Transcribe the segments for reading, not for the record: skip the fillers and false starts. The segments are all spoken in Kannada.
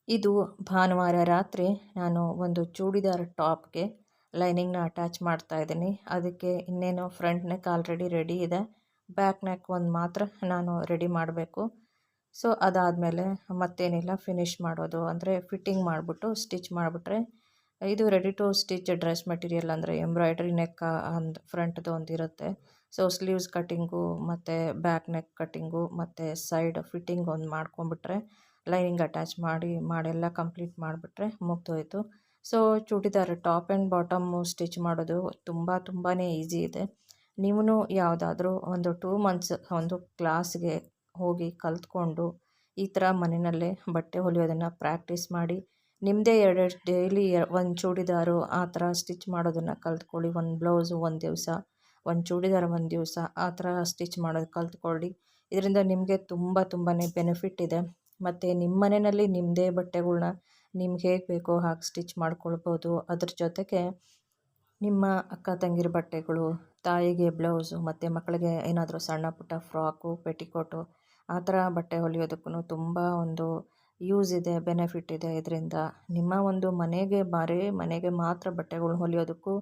ಇದು ಭಾನುವಾರ ರಾತ್ರಿ ನಾನು ಒಂದು ಚೂಡಿದಾರ್ ಟಾಪ್ಗೆ ಲೈನಿಂಗ್ನ ಅಟ್ಯಾಚ್ ಮಾಡ್ತಾ ಇದ್ದೀನಿ. ಅದಕ್ಕೆ ಇನ್ನೇನು ಫ್ರಂಟ್ ನೆಕ್ ಆಲ್ರೆಡಿ ರೆಡಿ ಇದೆ, ಬ್ಯಾಕ್ ನೆಕ್ ಒಂದು ಮಾತ್ರ ನಾನು ರೆಡಿ ಮಾಡಬೇಕು. ಸೊ ಅದಾದಮೇಲೆ ಮತ್ತೇನಿಲ್ಲ, ಫಿನಿಷ್ ಮಾಡೋದು ಅಂದರೆ ಫಿಟ್ಟಿಂಗ್ ಮಾಡಿಬಿಟ್ಟು ಸ್ಟಿಚ್ ಮಾಡಿಬಿಟ್ರೆ ಇದು ready to stitch dress material. ಅಂದರೆ ಎಂಬ್ರಾಯ್ಡ್ರಿ ನೆಕ್ ಒಂದು ಫ್ರಂಟ್ದು ಒಂದು ಇರುತ್ತೆ. ಸೊ ಸ್ಲೀವ್ಸ್ ಕಟ್ಟಿಂಗು ಮತ್ತು ಬ್ಯಾಕ್ ನೆಕ್ ಕಟ್ಟಿಂಗು ಮತ್ತು ಸೈಡ್ ಫಿಟ್ಟಿಂಗ್ ಒಂದು ಮಾಡ್ಕೊಂಬಿಟ್ರೆ ಲೈನಿಂಗ್ ಅಟ್ಯಾಚ್ ಮಾಡೆಲ್ಲ ಕಂಪ್ಲೀಟ್ ಮಾಡಿಬಿಟ್ರೆ ಮುಗ್ದೋಯ್ತು. So churidar top and bottom stitch ಮಾಡೋದು ತುಂಬಾ ಈಸಿ ಇದೆ. ನೀವು ಯಾವುದಾದ್ರೂ ಒಂದು 2 ಮಂತ್ಸ್ ಒಂದು ಕ್ಲಾಸ್ಗೆ ಹೋಗಿ ಕಲ್ತ್ಕೊಂಡು ಈ ಥರ ಮನೆಯಲ್ಲೇ ಬಟ್ಟೆ ಹೊಲಿಯೋದನ್ನು ಪ್ರಾಕ್ಟೀಸ್ ಮಾಡಿ, ನಿಮ್ಮದೇ ಎರಡೆರಡು ಡೈಲಿ ಒಂದು ಚೂಡಿದಾರು ಆ ಥರ ಸ್ಟಿಚ್ ಮಾಡೋದನ್ನು ಕಲ್ತ್ಕೊಳ್ಳಿ. ಒಂದು ಬ್ಲೌಸು ಒಂದು ದಿವಸ, ಒಂದು ಚೂಡಿದಾರ್ ಒಂದು ದಿವಸ ಆ ಥರ ಸ್ಟಿಚ್ ಮಾಡೋದು ಕಲ್ತ್ಕೊಳ್ಳಿ. ಇದರಿಂದ ನಿಮಗೆ ತುಂಬಾ ಬೆನಿಫಿಟ್ ಇದೆ. ಮತ್ತು ನಿಮ್ಮ ಮನೆಯಲ್ಲಿ ನಿಮ್ಮದೇ ಬಟ್ಟೆಗಳ್ನ ನಿಮ್ಗೆ ಹೇಗೆ ಬೇಕೋ ಹಾಗೆ ಸ್ಟಿಚ್ ಮಾಡ್ಕೊಳ್ಬೋದು. ಅದ್ರ ಜೊತೆಗೆ ನಿಮ್ಮ ಅಕ್ಕ ತಂಗಿರ ಬಟ್ಟೆಗಳು, ತಾಯಿಗೆ ಬ್ಲೌಸು ಮತ್ತು ಮಕ್ಕಳಿಗೆ ಏನಾದರೂ ಸಣ್ಣ ಪುಟ್ಟ ಫ್ರಾಕು, ಪೆಟಿಕೋಟು ಆ ಥರ ಬಟ್ಟೆ ಹೊಲಿಯೋದಕ್ಕೂ ತುಂಬ ಒಂದು ಯೂಸ್ ಇದೆ, ಬೆನಿಫಿಟ್ ಇದೆ. ಇದರಿಂದ ನಿಮ್ಮ ಒಂದು ಮನೆಗೆ ಮಾತ್ರ ಬಟ್ಟೆಗಳು ಹೊಲಿಯೋದಕ್ಕೂ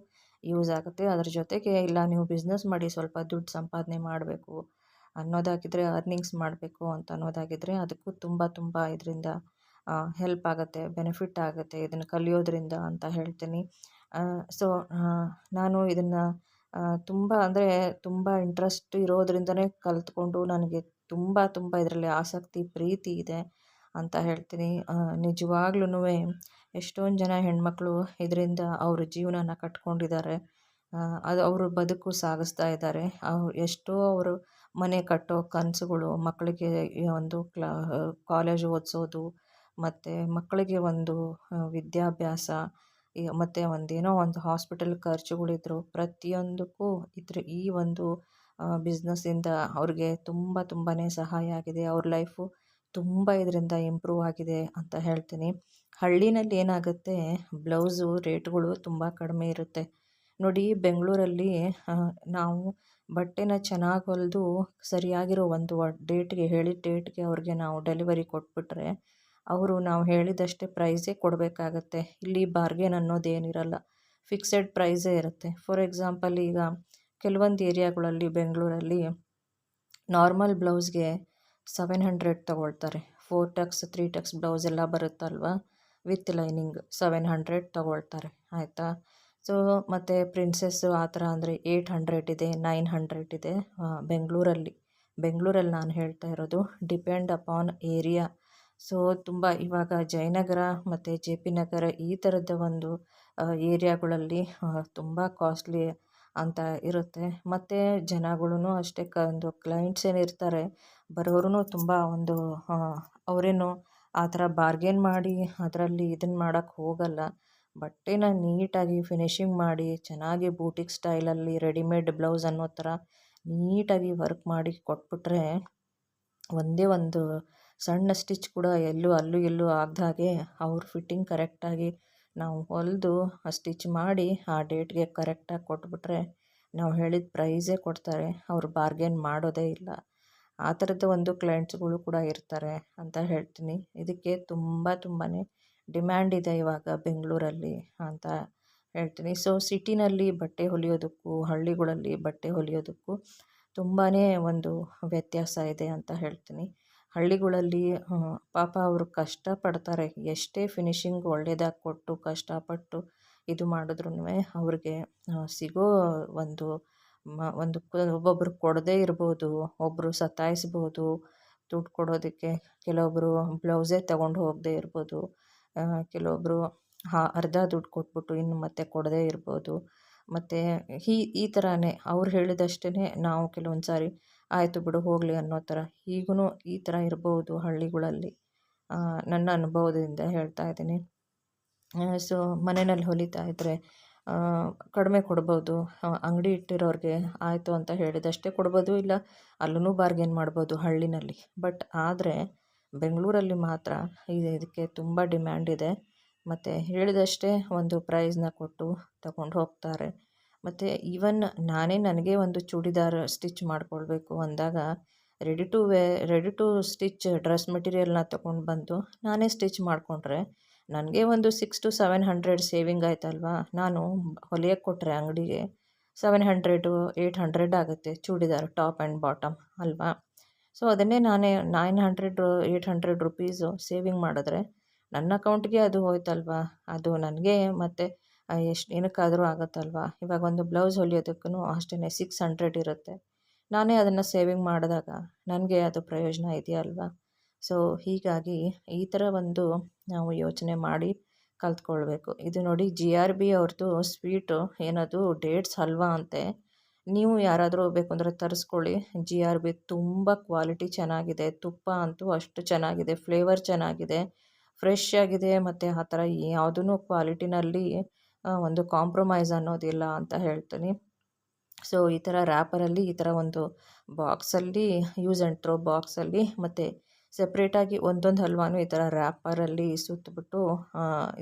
ಯೂಸ್ ಆಗುತ್ತೆ. ಅದ್ರ ಜೊತೆಗೆ ಇಲ್ಲ ನೀವು ಬಿಸ್ನೆಸ್ ಮಾಡಿ ಸ್ವಲ್ಪ ದುಡ್ಡು ಸಂಪಾದನೆ ಮಾಡಬೇಕು ಅನ್ನೋದಾಗಿದ್ದರೆ, ಅರ್ನಿಂಗ್ಸ್ ಮಾಡಬೇಕು ಅಂತ ಅನ್ನೋದಾಗಿದ್ದರೆ ಅದಕ್ಕೂ ತುಂಬ ಇದರಿಂದ ಹೆಲ್ಪ್ ಆಗುತ್ತೆ, ಬೆನಿಫಿಟ್ ಆಗುತ್ತೆ ಇದನ್ನು ಕಲಿಯೋದ್ರಿಂದ ಅಂತ ಹೇಳ್ತೀನಿ. ಸೊ ನಾನು ಇದನ್ನು ತುಂಬ ಇಂಟ್ರೆಸ್ಟ್ ಇರೋದ್ರಿಂದನೇ ಕಲಿತ್ಕೊಂಡು ನನಗೆ ತುಂಬ ಇದರಲ್ಲಿ ಆಸಕ್ತಿ, ಪ್ರೀತಿ ಇದೆ ಅಂತ ಹೇಳ್ತೀನಿ. ನಿಜವಾಗ್ಲೂ ಎಷ್ಟೊಂದು ಜನ ಹೆಣ್ಮಕ್ಳು ಇದರಿಂದ ಅವ್ರ ಜೀವನನ ಕಟ್ಕೊಂಡಿದ್ದಾರೆ. ಅದು ಅವರು ಬದುಕು ಸಾಗಿಸ್ತಾ ಇದ್ದಾರೆ. ಎಷ್ಟೋ ಅವರು ಮನೆ ಕಟ್ಟೋ ಕನಸುಗಳು, ಮಕ್ಕಳಿಗೆ ಒಂದು ಕಾಲೇಜ್ ಓದಿಸೋದು ಮತ್ತು ಮಕ್ಕಳಿಗೆ ಒಂದು ವಿದ್ಯಾಭ್ಯಾಸ ಮತ್ತು ಒಂದು ಹಾಸ್ಪಿಟಲ್ ಖರ್ಚುಗಳಿದ್ರು ಪ್ರತಿಯೊಂದಕ್ಕೂ ಈ ಒಂದು ಬಿಸ್ನೆಸ್ಸಿಂದ ಅವ್ರಿಗೆ ತುಂಬಾ ಸಹಾಯ ಆಗಿದೆ. ಅವ್ರ ಲೈಫು ತುಂಬ ಇದರಿಂದ ಇಂಪ್ರೂವ್ ಆಗಿದೆ ಅಂತ ಹೇಳ್ತೀನಿ. ಹಳ್ಳಿನಲ್ಲಿ ಏನಾಗುತ್ತೆ, ಬ್ಲೌಸು ರೇಟ್ಗಳು ತುಂಬ ಕಡಿಮೆ ಇರುತ್ತೆ. ನೋಡಿ, ಬೆಂಗಳೂರಲ್ಲಿ ನಾವು ಬಟ್ಟೆನ ಚೆನ್ನಾಗಿ ಹೊಲಿದು ಸರಿಯಾಗಿರೋ ಒಂದು ಹೇಳಿದ ಡೇಟ್ಗೆ ಅವ್ರಿಗೆ ನಾವು ಡೆಲಿವರಿ ಕೊಟ್ಬಿಟ್ರೆ ಅವರು ನಾವು ಹೇಳಿದಷ್ಟೇ ಪ್ರೈಸೇ ಕೊಡಬೇಕಾಗತ್ತೆ. ಇಲ್ಲಿ ಬಾರ್ಗೇನ್ ಅನ್ನೋದೇನಿರಲ್ಲ, ಫಿಕ್ಸೆಡ್ ಪ್ರೈಸೇ ಇರುತ್ತೆ. ಫಾರ್ ಎಕ್ಸಾಂಪಲ್, ಈಗ ಕೆಲವೊಂದು ಏರಿಯಾಗಳಲ್ಲಿ ಬೆಂಗಳೂರಲ್ಲಿ ನಾರ್ಮಲ್ ಬ್ಲೌಸ್ಗೆ 700 ತಗೊಳ್ತಾರೆ. 4 ಟಕ್ಸ್ 3 ಟಕ್ಸ್ ಬ್ಲೌಸ್ ಎಲ್ಲ ಬರುತ್ತಲ್ವ, ವಿತ್ ಲೈನಿಂಗ್ 700 ತಗೊಳ್ತಾರೆ, ಆಯಿತಾ. ಸೊ ಮತ್ತು ಪ್ರಿನ್ಸೆಸ್ಸು ಆ ಥರ ಅಂದರೆ 800 ಇದೆ, 900 ಇದೆ ಬೆಂಗಳೂರಲ್ಲಿ ನಾನು ಹೇಳ್ತಾ ಇರೋದು. Depend upon area. ಸೊ ತುಂಬ ಇವಾಗ ಜಯನಗರ ಮತ್ತು ಜೆ ಪಿ ನಗರ ಈ ಥರದ ಒಂದು ಏರಿಯಾಗಳಲ್ಲಿ ತುಂಬ ಕಾಸ್ಟ್ಲಿ ಅಂತ ಇರುತ್ತೆ. ಮತ್ತು ಜನಗಳೂ ಅಷ್ಟೇ, ಒಂದು ಕ್ಲೈಂಟ್ಸ್ ಏನಿರ್ತಾರೆ ಬರೋರು ತುಂಬ ಒಂದು ಅವರೇನು ಆ ಥರ ಬಾರ್ಗೇನ್ ಮಾಡಿ ಅದರಲ್ಲಿ ಇದನ್ನು ಮಾಡೋಕ್ಕೆ ಹೋಗಲ್ಲ. ಬಟ್ಟೆನ ನೀಟಾಗಿ ಫಿನಿಶಿಂಗ್ ಮಾಡಿ ಚೆನ್ನಾಗಿ ಬೂಟಿಕ್ ಸ್ಟೈಲಲ್ಲಿ ರೆಡಿಮೇಡ್ ಬ್ಲೌಸ್ ಅನ್ನೋ ಥರ ನೀಟಾಗಿ ವರ್ಕ್ ಮಾಡಿ ಕೊಟ್ಬಿಟ್ರೆ ಒಂದೇ ಒಂದು ಸಣ್ಣ ಸ್ಟಿಚ್ ಕೂಡ ಅಲ್ಲೂ ಎಲ್ಲೂ ಆಗ್ದಾಗೆ ಅವ್ರ ಫಿಟ್ಟಿಂಗ್ ಕರೆಕ್ಟಾಗಿ ನಾವು ಹೊಲಿದು ಸ್ಟಿಚ್ ಮಾಡಿ ಆ ಡೇಟ್ಗೆ ಕರೆಕ್ಟಾಗಿ ಕೊಟ್ಬಿಟ್ರೆ ನಾವು ಹೇಳಿದ ಪ್ರೈಸೇ ಕೊಡ್ತಾರೆ. ಅವರು ಬಾರ್ಗೇನ್ ಮಾಡೋದೇ ಇಲ್ಲ. ಆ ಥರದ ಒಂದು ಕ್ಲೈಂಟ್ಸ್ಗಳು ಕೂಡ ಇರ್ತಾರೆ ಅಂತ ಹೇಳ್ತೀನಿ. ಇದಕ್ಕೆ ತುಂಬಾ ಡಿಮ್ಯಾಂಡ್ ಇದೆ ಇವಾಗ ಬೆಂಗಳೂರಲ್ಲಿ ಅಂತ ಹೇಳ್ತೀನಿ. ಸೊ ಸಿಟಿನಲ್ಲಿ ಬಟ್ಟೆ ಹೊಲಿಯೋದಕ್ಕೂ ಹಳ್ಳಿಗಳಲ್ಲಿ ಬಟ್ಟೆ ಹೊಲಿಯೋದಕ್ಕೂ ತುಂಬಾ ಒಂದು ವ್ಯತ್ಯಾಸ ಇದೆ ಅಂತ ಹೇಳ್ತೀನಿ. ಹಳ್ಳಿಗಳಲ್ಲಿ ಪಾಪ ಅವರು ಕಷ್ಟಪಡ್ತಾರೆ, ಎಷ್ಟೇ ಫಿನಿಶಿಂಗ್ ಒಳ್ಳೆಯದಾಗಿ ಕೊಟ್ಟು ಕಷ್ಟಪಟ್ಟು ಇದು ಮಾಡಿದ್ರೂ ಅವ್ರಿಗೆ ಸಿಗೋ ಒಂದು ಒಬ್ಬೊಬ್ಬರು ಕೊಡದೇ ಇರ್ಬೋದು, ಒಬ್ಬರು ಸತಾಯಿಸ್ಬೋದು ದುಡ್ಡು ಕೊಡೋದಕ್ಕೆ, ಕೆಲವೊಬ್ಬರು ಬ್ಲೌಸೇ ತಗೊಂಡು ಹೋಗದೇ ಇರ್ಬೋದು, ಕೆಲವೊಬ್ಬರು ಅರ್ಧ ದುಡ್ಡು ಕೊಟ್ಬಿಟ್ಟು ಇನ್ನು ಮತ್ತೆ ಕೊಡದೇ ಇರ್ಬೋದು. ಮತ್ತು ಈ ಥರನೇ ಅವ್ರು ಹೇಳಿದಷ್ಟೇ ನಾವು ಕೆಲವೊಂದು ಸಾರಿ ಆಯಿತು ಬಿಡು ಹೋಗಲಿ ಅನ್ನೋ ಥರ ಈಗೂ ಈ ಥರ ಇರ್ಬೋದು ಹಳ್ಳಿಗಳಲ್ಲಿ. ನನ್ನ ಅನುಭವದಿಂದ ಹೇಳ್ತಾ ಇದ್ದೀನಿ. ಸೊ ಮನೆಯಲ್ಲಿ ಹೊಲಿತಾ ಇದ್ದರೆ ಕಡಿಮೆ ಕೊಡ್ಬೋದು. ಅಂಗಡಿ ಇಟ್ಟಿರೋರಿಗೆ ಆಯಿತು ಅಂತ ಹೇಳಿದಷ್ಟೇ ಕೊಡ್ಬೋದು, ಇಲ್ಲ ಅಲ್ಲೂ ಬಾರ್ಗೇನ್ ಮಾಡ್ಬೋದು ಹಳ್ಳಿನಲ್ಲಿ. ಬಟ್ ಆದರೆ ಬೆಂಗಳೂರಲ್ಲಿ ಮಾತ್ರ ಇದಕ್ಕೆ ತುಂಬ ಡಿಮ್ಯಾಂಡ್ ಇದೆ. ಮತ್ತು ಹೇಳಿದಷ್ಟೇ ಒಂದು ಪ್ರೈಸ್ನ ಕೊಟ್ಟು ತಗೊಂಡು ಹೋಗ್ತಾರೆ. ಮತ್ತು ಈವನ್ ನನಗೆ ಒಂದು ಚೂಡಿದಾರ್ ಸ್ಟಿಚ್ ಮಾಡಿಕೊಳ್ಬೇಕು ಅಂದಾಗ ರೆಡಿ ಟು ಸ್ಟಿಚ್ ಡ್ರೆಸ್ ಮೆಟೀರಿಯಲ್ನ ತೊಗೊಂಡು ಬಂದು ನಾನೇ ಸ್ಟಿಚ್ ಮಾಡಿಕೊಂಡ್ರೆ ನನಗೆ ಒಂದು 600 to 700 ಸೇವಿಂಗ್ ಆಯ್ತಲ್ವಾ. ನಾನು ಹೊಲಿಯಕ್ಕೆ ಕೊಟ್ಟರೆ ಅಂಗಡಿಗೆ 700 800 ಆಗುತ್ತೆ ಚೂಡಿದಾರ್ ಟಾಪ್ ಆ್ಯಂಡ್ ಬಾಟಮ್ ಅಲ್ವಾ. ಸೊ ಅದನ್ನೇ ನಾನೇ 900 800 ರುಪೀಸು ಸೇವಿಂಗ್ ಮಾಡಿದ್ರೆ ನನ್ನ ಅಕೌಂಟ್ಗೆ ಅದು ಹೋಯ್ತಲ್ವಾ. ಅದು ನನಗೆ ಮತ್ತು ಎಷ್ಟು ಏನಕ್ಕಾದರೂ ಆಗುತ್ತಲ್ವಾ. ಇವಾಗ ಒಂದು ಬ್ಲೌಸ್ ಹೊಲಿಯೋದಕ್ಕೂ ಅಷ್ಟೇ 600 ಇರುತ್ತೆ. ನಾನೇ ಅದನ್ನು ಸೇವಿಂಗ್ ಮಾಡಿದಾಗ ನನಗೆ ಅದು ಪ್ರಯೋಜನ ಇದೆಯಲ್ವಾ. ಸೊ ಹೀಗಾಗಿ ಈ ಥರ ಒಂದು ನಾವು ಯೋಚನೆ ಮಾಡಿ ಕಲ್ತ್ಕೊಳ್ಬೇಕು. ಇದು ನೋಡಿ GRB ಅವ್ರದ್ದು ಸ್ವೀಟು ಏನದು ಡೇಟ್ಸ್ ಹಲ್ವಾ ಅಂತೆ. ನೀವು ಯಾರಾದರೂ ಬೇಕು ಅಂದರೆ ತರಿಸ್ಕೊಳ್ಳಿ. GRB ತುಂಬ ಕ್ವಾಲಿಟಿ ಚೆನ್ನಾಗಿದೆ. ತುಪ್ಪ ಅಂತೂ ಅಷ್ಟು ಚೆನ್ನಾಗಿದೆ, ಫ್ಲೇವರ್ ಚೆನ್ನಾಗಿದೆ, ಫ್ರೆಶ್ ಆಗಿದೆ ಮತ್ತು ಆ ಥರ ಯಾವುದೂ ಕ್ವಾಲಿಟಿನಲ್ಲಿ ಒಂದು ಕಾಂಪ್ರಮೈಸ್ ಅನ್ನೋದಿಲ್ಲ ಅಂತ ಹೇಳ್ತೀನಿ. ಸೊ ಈ ಥರ ರ್ಯಾಪರಲ್ಲಿ ಈ ಥರ ಒಂದು ಬಾಕ್ಸಲ್ಲಿ ಯೂಸ್ ಆ್ಯಂಡ್ ಥ್ರೋ ಬಾಕ್ಸಲ್ಲಿ ಮತ್ತು ಸಪ್ರೇಟಾಗಿ ಒಂದೊಂದು ಹಲ್ವಾನು ಈ ಥರ ರ್ಯಾಪರಲ್ಲಿ ಸುತ್ತಬಿಟ್ಟು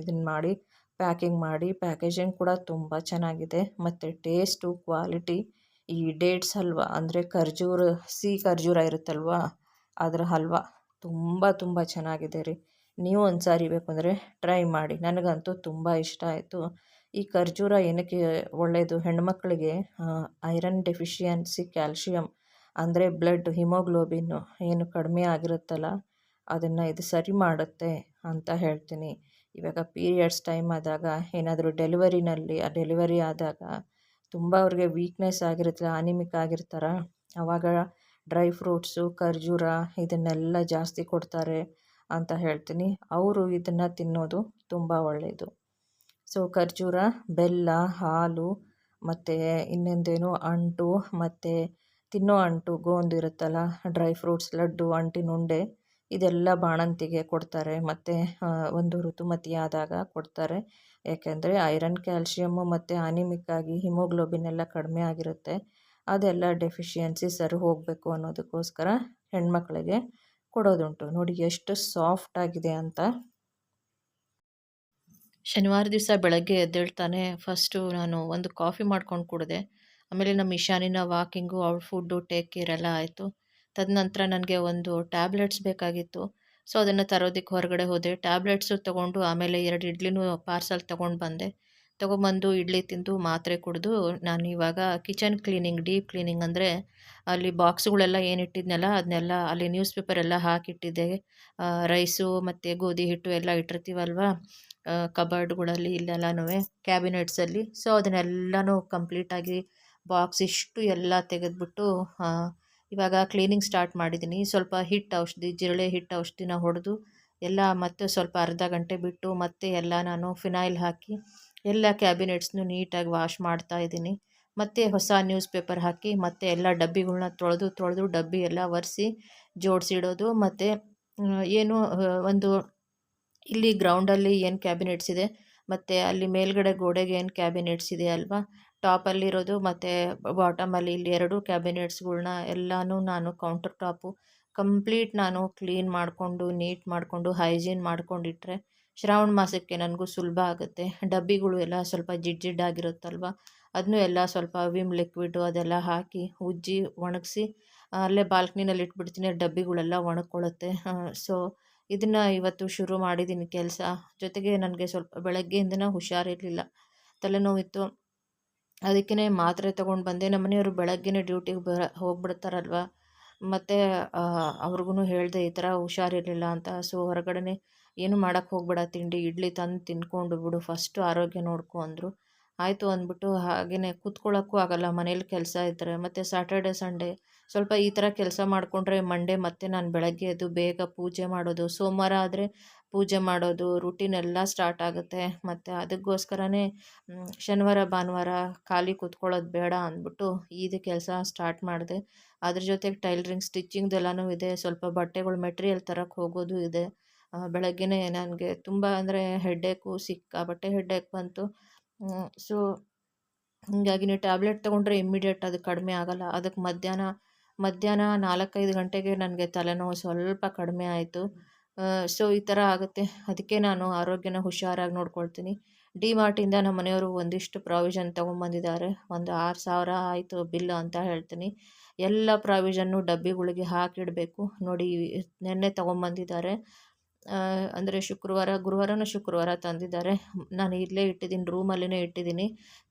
ಇದನ್ನು ಮಾಡಿ ಪ್ಯಾಕಿಂಗ್ ಮಾಡಿ. ಪ್ಯಾಕೇಜಿಂಗ್ ಕೂಡ ತುಂಬ ಚೆನ್ನಾಗಿದೆ ಮತ್ತು ಟೇಸ್ಟು ಕ್ವಾಲಿಟಿ. ಈ ಡೇಟ್ಸ್ ಹಲ್ವಾ ಅಂದರೆ ಖರ್ಜೂರ ಇರುತ್ತಲ್ವ, ಅದರ ಹಲ್ವಾ ತುಂಬ ಚೆನ್ನಾಗಿದೆ ರೀ. ನೀವು ಒಂದು ಸಾರಿ ಬೇಕು ಅಂದರೆ ಟ್ರೈ ಮಾಡಿ. ನನಗಂತೂ ತುಂಬ ಇಷ್ಟ ಆಯಿತು. ಈ ಖರ್ಜೂರ ಏನಕ್ಕೆ ಒಳ್ಳೆಯದು ಹೆಣ್ಮಕ್ಳಿಗೆ, ಐರನ್ ಡೆಫಿಷಿಯನ್ಸಿ, ಕ್ಯಾಲ್ಶಿಯಮ್ ಅಂದರೆ ಬ್ಲಡ್ ಹಿಮೋಗ್ಲೋಬಿನ್ನು ಏನು ಕಡಿಮೆ ಆಗಿರುತ್ತಲ್ಲ ಅದನ್ನು ಇದು ಸರಿ ಮಾಡುತ್ತೆ ಅಂತ ಹೇಳ್ತೀನಿ. ಇವಾಗ ಪೀರಿಯಡ್ಸ್ ಟೈಮ್ ಆದಾಗ ಏನಾದರೂ ಡೆಲಿವರಿ ಆದಾಗ ತುಂಬ ಅವ್ರಿಗೆ ವೀಕ್ನೆಸ್ ಆಗಿರುತ್ತೆ, ಅನಿಮಿಕ್ ಆಗಿರ್ತಾರ, ಆವಾಗ ಡ್ರೈ ಫ್ರೂಟ್ಸು ಖರ್ಜೂರ ಇದನ್ನೆಲ್ಲ ಜಾಸ್ತಿ ಕೊಡ್ತಾರೆ ಅಂತ ಹೇಳ್ತೀನಿ. ಅವರು ಇದನ್ನು ತಿನ್ನೋದು ತುಂಬ ಒಳ್ಳೆಯದು. ಸೊ ಖರ್ಜೂರ, ಬೆಲ್ಲ, ಹಾಲು ಮತ್ತು ಇನ್ನೊಂದೇನು ಅಂಟು ಮತ್ತು ತಿನ್ನೋ ಅಂಟು ಗೋಂದು ಇರುತ್ತಲ್ಲ, ಡ್ರೈ ಫ್ರೂಟ್ಸ್, ಲಡ್ಡು, ಅಂಟಿನ ಉಂಡೆ ಇದೆಲ್ಲ ಬಾಣಂತಿಗೆ ಕೊಡ್ತಾರೆ ಮತ್ತು ಒಂದು ಋತುಮತಿ ಆದಾಗ ಕೊಡ್ತಾರೆ. ಏಕೆಂದರೆ ಐರನ್, ಕ್ಯಾಲ್ಶಿಯಮ್ಮು ಮತ್ತು ಅನಿಮಿಕ್ಕಾಗಿ ಹಿಮೋಗ್ಲೋಬಿನ್ ಎಲ್ಲ ಕಡಿಮೆ ಆಗಿರುತ್ತೆ. ಅದೆಲ್ಲ ಡೆಫಿಷಿಯನ್ಸಿ ಸರಿ ಹೋಗಬೇಕು ಅನ್ನೋದಕ್ಕೋಸ್ಕರ ಹೆಣ್ಮಕ್ಳಿಗೆ ಕೊಡೋದುಂಟು. ನೋಡಿ ಎಷ್ಟು ಸಾಫ್ಟಾಗಿದೆ ಅಂತ. ಶನಿವಾರ ದಿವಸ ಬೆಳಗ್ಗೆ ಎದ್ದೇಳ್ತಾನೆ ಫಸ್ಟು ನಾನು ಒಂದು ಕಾಫಿ ಮಾಡ್ಕೊಂಡು ಕುಡಿದೆ. ಆಮೇಲೆ ನಮ್ಮ ಇಶಾನಿನ ವಾಕಿಂಗು, ಅವಳ ಫುಡ್ಡು, ಟೇಕ್ ಕೇರ್ ಎಲ್ಲ ಆಯಿತು. ತದನಂತರ ನನಗೆ ಒಂದು ಟ್ಯಾಬ್ಲೆಟ್ಸ್ ಬೇಕಾಗಿತ್ತು. ಸೊ ಅದನ್ನು ತರೋದಕ್ಕೆ ಹೊರಗಡೆ ಹೋದೆ. ಟ್ಯಾಬ್ಲೆಟ್ಸು ತೊಗೊಂಡು ಆಮೇಲೆ 2 ಇಡ್ಲಿನೂ ಪಾರ್ಸಲ್ ತೊಗೊಂಡು ಬಂದೆ. ತೊಗೊಂಬಂದು ಇಡ್ಲಿ ತಿಂದು ಮಾತ್ರೆ ಕುಡಿದು ನಾನು ಇವಾಗ ಕಿಚನ್ ಕ್ಲೀನಿಂಗ್, ಡೀಪ್ ಕ್ಲೀನಿಂಗ್ ಅಂದರೆ ಅಲ್ಲಿ ಬಾಕ್ಸ್ಗಳೆಲ್ಲ ಏನಿಟ್ಟಿದ್ನಲ್ಲ ಅದನ್ನೆಲ್ಲ ಅಲ್ಲಿ ನ್ಯೂಸ್ ಪೇಪರ್ ಎಲ್ಲ ಹಾಕಿಟ್ಟಿದ್ದೆ. ರೈಸು ಮತ್ತು ಗೋಧಿ ಹಿಟ್ಟು ಎಲ್ಲ ಇಟ್ಟಿರ್ತೀವಲ್ವ ಕಬರ್ಡ್ಗಳಲ್ಲಿ, ಇಲ್ಲೆಲ್ಲನೂ ಕ್ಯಾಬಿನೆಟ್ಸಲ್ಲಿ. ಸೊ ಅದನ್ನೆಲ್ಲನೂ ಕಂಪ್ಲೀಟಾಗಿ ಬಾಕ್ಸ್ ಇಷ್ಟು ಎಲ್ಲ ತೆಗೆದುಬಿಟ್ಟು ಇವಾಗ ಕ್ಲೀನಿಂಗ್ ಸ್ಟಾರ್ಟ್ ಮಾಡಿದ್ದೀನಿ. ಸ್ವಲ್ಪ ಜಿರಳೆ ಹಿಟ್ಟು ಔಷಧಿನ ಹೊಡೆದು ಎಲ್ಲ ಮತ್ತೆ ಸ್ವಲ್ಪ ಅರ್ಧ ಗಂಟೆ ಬಿಟ್ಟು ಮತ್ತೆ ಎಲ್ಲ ನಾನು ಫಿನೈಲ್ ಹಾಕಿ ಎಲ್ಲ ಕ್ಯಾಬಿನೆಟ್ಸ್ನು ನೀಟಾಗಿ ವಾಶ್ ಮಾಡ್ತಾಯಿದ್ದೀನಿ. ಮತ್ತು ಹೊಸ ನ್ಯೂಸ್ ಪೇಪರ್ ಹಾಕಿ ಮತ್ತೆ ಎಲ್ಲ ಡಬ್ಬಿಗಳ್ನ ತೊಳೆದು ಡಬ್ಬಿ ಎಲ್ಲ ಒರೆಸಿ ಜೋಡಿಸಿಡೋದು. ಮತ್ತು ಏನು ಒಂದು ಇಲ್ಲಿ ಗ್ರೌಂಡಲ್ಲಿ ಏನು ಕ್ಯಾಬಿನೆಟ್ಸ್ ಇದೆ ಮತ್ತು ಅಲ್ಲಿ ಮೇಲ್ಗಡೆ ಗೋಡೆಗೆ ಏನು ಕ್ಯಾಬಿನೆಟ್ಸ್ ಇದೆ ಅಲ್ವಾ, ಟಾಪಲ್ಲಿರೋದು ಮತ್ತು ಬಾಟಮಲ್ಲಿ ಇಲ್ಲಿ 2 ಕ್ಯಾಬಿನೆಟ್ಸ್ಗಳ್ನ ಎಲ್ಲನೂ ನಾನು ಕೌಂಟರ್ ಟಾಪು ಕಂಪ್ಲೀಟ್ ನಾನು ಕ್ಲೀನ್ ಮಾಡಿಕೊಂಡು, ನೀಟ್ ಮಾಡಿಕೊಂಡು, ಹೈಜೀನ್ ಮಾಡ್ಕೊಂಡಿಟ್ರೆ ಶ್ರಾವಣ ಮಾಸಕ್ಕೆ ನನಗೂ ಸುಲಭ ಆಗುತ್ತೆ. ಡಬ್ಬಿಗಳು ಎಲ್ಲ ಸ್ವಲ್ಪ ಜಿಡ್ಡಾಗಿರುತ್ತಲ್ವ, ಅದನ್ನೂ ಎಲ್ಲ ಸ್ವಲ್ಪ ವಿಮ್ ಲಿಕ್ವಿಡು ಅದೆಲ್ಲ ಹಾಕಿ ಉಜ್ಜಿ ಒಣಗಿಸಿ ಅಲ್ಲೇ ಬಾಲ್ಕನಿನಲ್ಲಿ ಇಟ್ಬಿಡ್ತೀನಿ. ಡಬ್ಬಿಗಳೆಲ್ಲ ಒಣಗ್ಕೊಳ್ಳುತ್ತೆ. ಸೊ ಇದನ್ನು ಇವತ್ತು ಶುರು ಮಾಡಿದ್ದೀನಿ ಕೆಲಸ. ಜೊತೆಗೆ ನನಗೆ ಸ್ವಲ್ಪ ಬೆಳಗ್ಗೆಯಿಂದನೇ ಹುಷಾರಿರಲಿಲ್ಲ, ತಲೆನೋವಿತ್ತು. ಅದಕ್ಕೇ ಮಾತ್ರೆ ತೊಗೊಂಡು ಬಂದೆ. ನಮ್ಮ ಮನೆಯವರು ಬೆಳಗ್ಗೆನೇ ಡ್ಯೂಟಿಗೆ ಹೋಗ್ಬಿಡ್ತಾರಲ್ವ, ಮತ್ತು ಅವ್ರಿಗೂ ಹೇಳಿದೆ ಈ ಥರ ಹುಷಾರಿರಲಿಲ್ಲ ಅಂತ. ಸೊ ಹೊರಗಡೆ ಏನು ಮಾಡೋಕ್ಕೆ ಹೋಗಬೇಡ, ಇಡ್ಲಿ ತಂದು ತಿಂದ್ಕೊಂಡು ಬಿಡು, ಫಸ್ಟು ಆರೋಗ್ಯ ನೋಡ್ಕೊ ಅಂದರು. ಆಯಿತು ಅಂದ್ಬಿಟ್ಟು ಹಾಗೆಯೇ ಕೂತ್ಕೊಳ್ಳೋಕ್ಕೂ ಆಗೋಲ್ಲ ಮನೇಲಿ ಕೆಲಸ ಇದ್ದರೆ. ಮತ್ತು ಸ್ಯಾಟರ್ಡೆ ಸಂಡೇ ಸ್ವಲ್ಪ ಈ ಥರ ಕೆಲಸ ಮಾಡಿಕೊಂಡ್ರೆ ಮಂಡೇ ಮತ್ತೆ ನಾನು ಬೆಳಗ್ಗೆ ಎದ್ದು ಬೇಗ ಪೂಜೆ ಮಾಡೋದು, ಸೋಮವಾರ ಆದರೆ ಪೂಜೆ ಮಾಡೋದು ರುಟೀನ್ ಎಲ್ಲ ಸ್ಟಾರ್ಟ್ ಆಗುತ್ತೆ. ಮತ್ತು ಅದಕ್ಕೋಸ್ಕರನೇ ಶನಿವಾರ ಭಾನುವಾರ ಖಾಲಿ ಕೂತ್ಕೊಳ್ಳೋದು ಬೇಡ ಅಂದ್ಬಿಟ್ಟು ಇದು ಕೆಲಸ ಸ್ಟಾರ್ಟ್ ಮಾಡಿದೆ. ಅದ್ರ ಜೊತೆಗೆ ಟೈಲರಿಂಗ್, ಸ್ಟಿಚ್ಚಿಂಗ್ದೆಲ್ಲನೂ ಇದೆ. ಸ್ವಲ್ಪ ಬಟ್ಟೆಗಳು ಮೆಟೀರಿಯಲ್ ತರಕ್ಕೆ ಹೋಗೋದು ಇದೆ. ಬೆಳಗ್ಗೆನೇ ನನಗೆ ತುಂಬ ಅಂದರೆ ಸಿಕ್ಕಾಪಟ್ಟೆ ಹೆಡ್ಡೇಕ್ ಬಂತು. ಸೊ ಹೀಗಾಗಿ ನೀವು ಟ್ಯಾಬ್ಲೆಟ್ ತೊಗೊಂಡ್ರೆ ಇಮ್ಮಿಡಿಯೇಟ್ ಅದು ಕಡಿಮೆ ಆಗೋಲ್ಲ. ಅದಕ್ಕೆ ಮಧ್ಯಾಹ್ನ 4-5 ಗಂಟೆಗೆ ನನಗೆ ತಲೆನೋವು ಸ್ವಲ್ಪ ಕಡಿಮೆ ಆಯಿತು. ಸೊ ಈ ಥರ ಆಗುತ್ತೆ. ಅದಕ್ಕೆ ನಾನು ಆರೋಗ್ಯನ ಹುಷಾರಾಗಿ ನೋಡ್ಕೊಳ್ತೀನಿ. ಡಿ ಮಾರ್ಟಿಂದ ನಮ್ಮ ಮನೆಯವರು ಒಂದಿಷ್ಟು ಪ್ರಾವಿಷನ್ ತೊಗೊಂಬಂದಿದ್ದಾರೆ. ಒಂದು 6,000 ಆಯಿತು ಬಿಲ್ ಅಂತ ಹೇಳ್ತೀನಿ. ಎಲ್ಲ ಪ್ರಾವಿಷನ್ನು ಡಬ್ಬಿಗಳಿಗೆ ಹಾಕಿಡಬೇಕು. ನೋಡಿ ನೆನ್ನೆ ತೊಗೊಂಬಂದಿದ್ದಾರೆ. ಅಂದರೆ ಗುರುವಾರನೋ ಶುಕ್ರವಾರ ತಂದಿದ್ದಾರೆ. ನಾನು ಇಲ್ಲೇ ಇಟ್ಟಿದ್ದೀನಿ, ರೂಮಲ್ಲೇ ಇಟ್ಟಿದ್ದೀನಿ.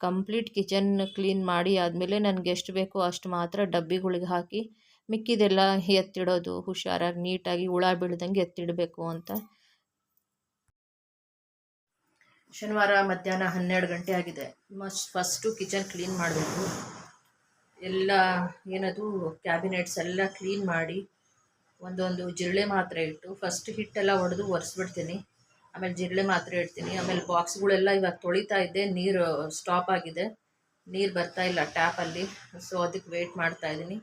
ಕಂಪ್ಲೀಟ್ ಕಿಚನ್ ಕ್ಲೀನ್ ಮಾಡಿ ಆದಮೇಲೆ ನನಗೆ ಎಷ್ಟು ಬೇಕೋ ಅಷ್ಟು ಮಾತ್ರ ಡಬ್ಬಿಗಳಿಗೆ ಹಾಕಿ ಮಿಕ್ಕಿದೆಲ್ಲ ಎತ್ತಿಡೋದು, ಹುಷಾರಾಗಿ ನೀಟಾಗಿ ಹುಳ ಬೀಳ್ದಂಗೆ ಎತ್ತಿಡಬೇಕು ಅಂತ. ಶನಿವಾರ ಮಧ್ಯಾಹ್ನ 12 ಗಂಟೆ ಆಗಿದೆ. ಫಸ್ಟು ಕಿಚನ್ ಕ್ಲೀನ್ ಮಾಡಬೇಕು. ಎಲ್ಲ ಏನದು ಕ್ಯಾಬಿನೆಟ್ಸ್ ಎಲ್ಲ ಕ್ಲೀನ್ ಮಾಡಿ ಒಂದೊಂದು ಜಿರಳೆ ಮಾತ್ರೆ ಇಟ್ಟು ಫಸ್ಟ್ ಹಿಟ್ಟೆಲ್ಲ ಹೊಡೆದು ಒರೆಸ್ಬಿಡ್ತೀನಿ. ಆಮೇಲೆ ಜಿರಳೆ ಮಾತ್ರೆ ಇಡ್ತೀನಿ. ಆಮೇಲೆ ಬಾಕ್ಸ್ಗಳೆಲ್ಲ ಇವಾಗ ತೊಳಿತಾ ಇದ್ದೆ, ನೀರು ಸ್ಟಾಪ್ ಆಗಿದೆ, ನೀರು ಬರ್ತಾ ಇಲ್ಲ ಟ್ಯಾಪಲ್ಲಿ. ಸೊ ಅದಕ್ಕೆ ವೆಯ್ಟ್ ಮಾಡ್ತಾಯಿದ್ದೀನಿ.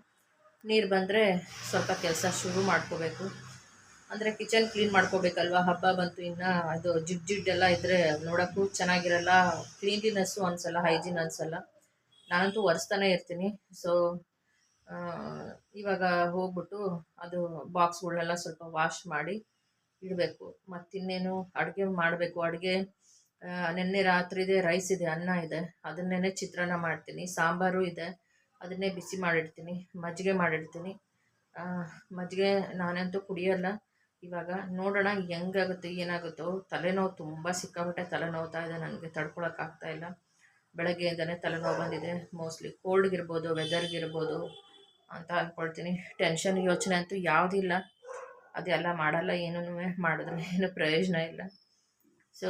ನೀರು ಬಂದರೆ ಸ್ವಲ್ಪ ಕೆಲಸ ಶುರು ಮಾಡ್ಕೋಬೇಕು. ಅಂದರೆ ಕಿಚನ್ ಕ್ಲೀನ್ ಮಾಡ್ಕೋಬೇಕಲ್ವ, ಹಬ್ಬ ಬಂತು. ಇನ್ನು ಅದು ಜಿಡ್ಡೆಲ್ಲ ಇದ್ದರೆ ನೋಡೋಕ್ಕೂ ಚೆನ್ನಾಗಿರಲ್ಲ, ಕ್ಲೀನ್ಲಿನೆಸ್ಸು ಅನಿಸಲ್ಲ, ಹೈಜೀನ್ ಅನಿಸಲ್ಲ. ನಾನಂತೂ ಒರೆಸ್ತಾನೆ ಇರ್ತೀನಿ. ಸೊ ಇವಾಗ ಹೋಗ್ಬಿಟ್ಟು ಅದು ಬಾಕ್ಸ್ಗಳನ್ನೆಲ್ಲ ಸ್ವಲ್ಪ ವಾಶ್ ಮಾಡಿ ಇಡಬೇಕು. ಮತ್ತಿನ್ನೇನು ಅಡುಗೆ ಮಾಡಬೇಕು. ಅಡುಗೆ ನಿನ್ನೆ ರಾತ್ರಿದೇ ರೈಸ್ ಇದೆ, ಅನ್ನ ಇದೆ, ಅದನ್ನೇ ಚಿತ್ರಾನ್ನ ಮಾಡ್ತೀನಿ. ಸಾಂಬಾರು ಇದೆ, ಅದನ್ನೇ ಬಿಸಿ ಮಾಡಿಡ್ತೀನಿ. ಮಜ್ಜಿಗೆ ಮಾಡಿಡ್ತೀನಿ. ಮಜ್ಜಿಗೆ ನಾನಂತೂ ಕುಡಿಯೋಲ್ಲ. ಇವಾಗ ನೋಡೋಣ ಹೆಂಗಾಗುತ್ತೆ ಏನಾಗುತ್ತೋ. ತಲೆನೋವು ತುಂಬ ಸಿಕ್ಕಾಬಿಟ್ಟೆ ತಲೆನೋವ್ತಾ ಇದೆ, ನನಗೆ ತಡ್ಕೊಳಕ್ಕಾಗ್ತಾ ಇಲ್ಲ. ಬೆಳಗ್ಗೆಯಿಂದನೇ ತಲೆನೋವು ಬಂದಿದೆ. ಮೋಸ್ಟ್ಲಿ ಕೋಲ್ಡ್ಗಿರ್ಬೋದು, ವೆದರ್ಗಿರ್ಬೋದು ಅಂತ ಅಂದ್ಕೊಳ್ತೀನಿ. ಟೆನ್ಷನ್ ಯೋಚನೆ ಅಂತೂ ಯಾವುದಿಲ್ಲ. ಅದೆಲ್ಲ ಮಾಡಲ್ಲ, ಏನೂ ಮಾಡಿದ್ರೆ ಏನೂ ಪ್ರಯೋಜನ ಇಲ್ಲ. ಸೊ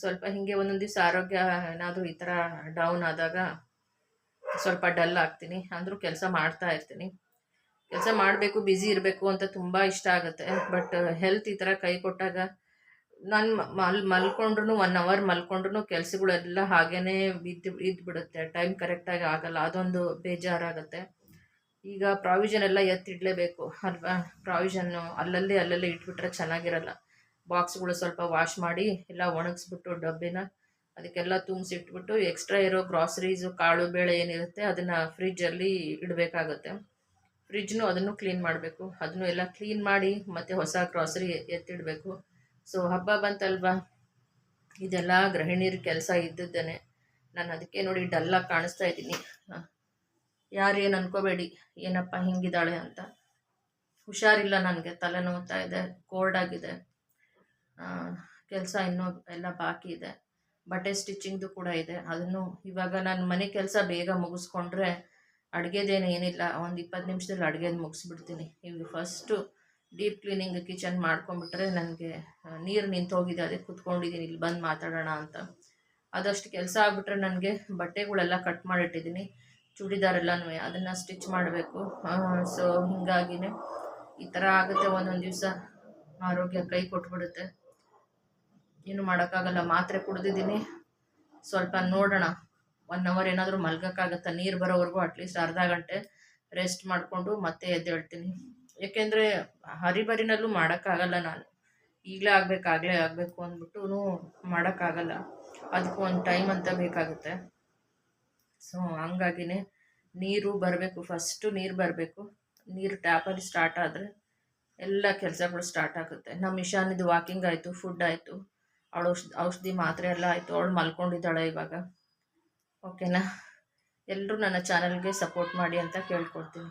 ಸ್ವಲ್ಪ ಹೀಗೆ ಒಂದೊಂದು ದಿವಸ ಆರೋಗ್ಯ ಏನಾದರೂ ಈ ಥರ ಡೌನ್ ಆದಾಗ ಸ್ವಲ್ಪ ಡಲ್ ಆಗ್ತೀನಿ. ಅಂದರೂ ಕೆಲಸ ಮಾಡ್ತಾ ಇರ್ತೀನಿ. ಕೆಲಸ ಮಾಡಬೇಕು, ಬ್ಯುಸಿ ಇರಬೇಕು ಅಂತ ತುಂಬ ಇಷ್ಟ ಆಗುತ್ತೆ. ಬಟ್ ಹೆಲ್ತ್ ಈ ಥರ ಕೈ ಕೊಟ್ಟಾಗ ನಾನು ಮಲ್ಕೊಂಡ್ರು 1 ಅವರ್ ಮಲ್ಕೊಂಡ್ರು ಕೆಲಸಗಳೆಲ್ಲ ಹಾಗೇ ಇದ್ಬಿಡುತ್ತೆ. ಟೈಮ್ ಕರೆಕ್ಟಾಗಿ ಆಗಲ್ಲ, ಅದೊಂದು ಬೇಜಾರಾಗುತ್ತೆ. ಈಗ ಪ್ರಾವಿಷನ್ ಎಲ್ಲ ಎತ್ತಿಡಲೇಬೇಕು ಅಲ್ವಾ. ಪ್ರಾವಿಷನ್ನು ಅಲ್ಲಲ್ಲೇ ಇಟ್ಬಿಟ್ರೆ ಚೆನ್ನಾಗಿರಲ್ಲ. ಬಾಕ್ಸ್ಗಳು ಸ್ವಲ್ಪ ವಾಶ್ ಮಾಡಿ ಎಲ್ಲ ಒಣಗಿಸ್ಬಿಟ್ಟು ಡಬ್ಬಿನ ಅದಕ್ಕೆಲ್ಲ ತುಂಬಿಸಿಟ್ಬಿಟ್ಟು ಎಕ್ಸ್ಟ್ರಾ ಇರೋ ಗ್ರಾಸರೀಸು, ಕಾಳು ಬೇಳೆ ಏನಿರುತ್ತೆ ಅದನ್ನು ಫ್ರಿಜ್ಜಲ್ಲಿ ಇಡಬೇಕಾಗುತ್ತೆ. ಫ್ರಿಜ್ನು ಅದನ್ನು ಕ್ಲೀನ್ ಮಾಡಬೇಕು. ಅದನ್ನು ಎಲ್ಲ ಕ್ಲೀನ್ ಮಾಡಿ ಮತ್ತು ಹೊಸ ಗ್ರಾಸರಿ ಎತ್ತಿಡಬೇಕು. ಸೊ ಹಬ್ಬ ಬಂತಲ್ವಾ, ಇದೆಲ್ಲ ಗೃಹಿಣಿಯರ ಕೆಲಸ ಇದ್ದದ್ದೇನೆ. ನಾನು ಅದಕ್ಕೆ ನೋಡಿ ಡಲ್ಲಾಗಿ ಕಾಣಿಸ್ತಾ ಇದ್ದೀನಿ. ಯಾರೇನು ಅನ್ಕೋಬೇಡಿ, ಏನಪ್ಪ ಹಿಂಗಿದ್ದಾಳೆ ಅಂತ. ಹುಷಾರಿಲ್ಲ, ನನಗೆ ತಲೆ ನೋವ್ತಾ ಇದೆ, ಕೋಲ್ಡ್ ಆಗಿದೆ. ಕೆಲಸ ಇನ್ನೂ ಎಲ್ಲ ಬಾಕಿ ಇದೆ. ಬಟ್ಟೆ ಸ್ಟಿಚಿಂಗ್ದು ಕೂಡ ಇದೆ. ಅದನ್ನು ಇವಾಗ ನಾನು ಮನೆ ಕೆಲಸ ಬೇಗ ಮುಗಿಸ್ಕೊಂಡ್ರೆ ಅಡುಗೆದೇನು ಏನಿಲ್ಲ, ಒಂದು 20 ನಿಮಿಷದಲ್ಲಿ ಅಡುಗೆದು ಮುಗಿಸ್ಬಿಡ್ತೀನಿ. ಈಗ ಫಸ್ಟು ಡೀಪ್ ಕ್ಲೀನಿಂಗ್ ಕಿಚನ್ ಮಾಡ್ಕೊಂಬಿಟ್ರೆ ನನಗೆ ನೀರು ನಿಂತೋಗಿದೆ. ಅದಕ್ಕೆ ಕೂತ್ಕೊಂಡಿದ್ದೀನಿ ಇಲ್ಲಿ ಬಂದು ಮಾತಾಡೋಣ ಅಂತ. ಅದಷ್ಟು ಕೆಲಸ ಆಗಿಬಿಟ್ರೆ ನನಗೆ ಬಟ್ಟೆಗಳೆಲ್ಲ ಕಟ್ ಮಾಡಿಟ್ಟಿದ್ದೀನಿ, ಚೂಡಿದಾರೆಲ್ಲನೂ ಅದನ್ನು ಸ್ಟಿಚ್ ಮಾಡಬೇಕು. ಸೊ ಹೀಗಾಗಿನೇ ಈ ಥರ ಆಗುತ್ತೆ. ಒಂದೊಂದು ದಿವಸ ಆರೋಗ್ಯ ಕೈ ಕೊಟ್ಬಿಡುತ್ತೆ, ಏನು ಮಾಡೋಕ್ಕಾಗಲ್ಲ. ಮಾತ್ರೆ ಕುಡಿದಿದ್ದೀನಿ, ಸ್ವಲ್ಪ ನೋಡೋಣ 1 ಅವರ್ ಏನಾದರೂ ಮಲ್ಗೋಕ್ಕಾಗತ್ತಾ. ನೀರು ಬರೋವರೆಗೂ ಅಟ್ಲೀಸ್ಟ್ ಅರ್ಧ ಗಂಟೆ ರೆಸ್ಟ್ ಮಾಡಿಕೊಂಡು ಮತ್ತೆ ಎದ್ದೇಳ್ತೀನಿ. ಏಕೆಂದರೆ ಹರಿಬರಿನಲ್ಲೂ ಮಾಡೋಕ್ಕಾಗಲ್ಲ. ನಾನು ಈಗಲೇ ಆಗಬೇಕು ಅಂದ್ಬಿಟ್ಟು ಮಾಡೋಕ್ಕಾಗಲ್ಲ. ಅದಕ್ಕೂ ಒಂದು ಟೈಮ್ ಅಂತ ಬೇಕಾಗುತ್ತೆ. ಸೊ ಹಂಗಾಗಿನೇ ನೀರು ಬರಬೇಕು, ಫಸ್ಟು ನೀರು ಬರಬೇಕು. ನೀರು ಟ್ಯಾಪಲ್ಲಿ ಸ್ಟಾರ್ಟ್ ಆದರೆ ಎಲ್ಲ ಕೆಲಸಗಳು ಸ್ಟಾರ್ಟ್ ಆಗುತ್ತೆ. ನಮ್ಮ ಇಶಾನಿದು ವಾಕಿಂಗ್ ಆಯಿತು, ಫುಡ್ ಆಯಿತು, ಅವಳು ಔಷಧಿ ಮಾತ್ರೆ ಎಲ್ಲ ಆಯಿತು. ಅವಳು ಮಲ್ಕೊಂಡಿದ್ದಾಳೆ ಇವಾಗ. ಓಕೆನಾ? ಎಲ್ಲರೂ ನನ್ನ ಚಾನಲ್ಗೆ ಸಪೋರ್ಟ್ ಮಾಡಿ ಅಂತ ಕೇಳ್ಕೊಳ್ತೀನಿ.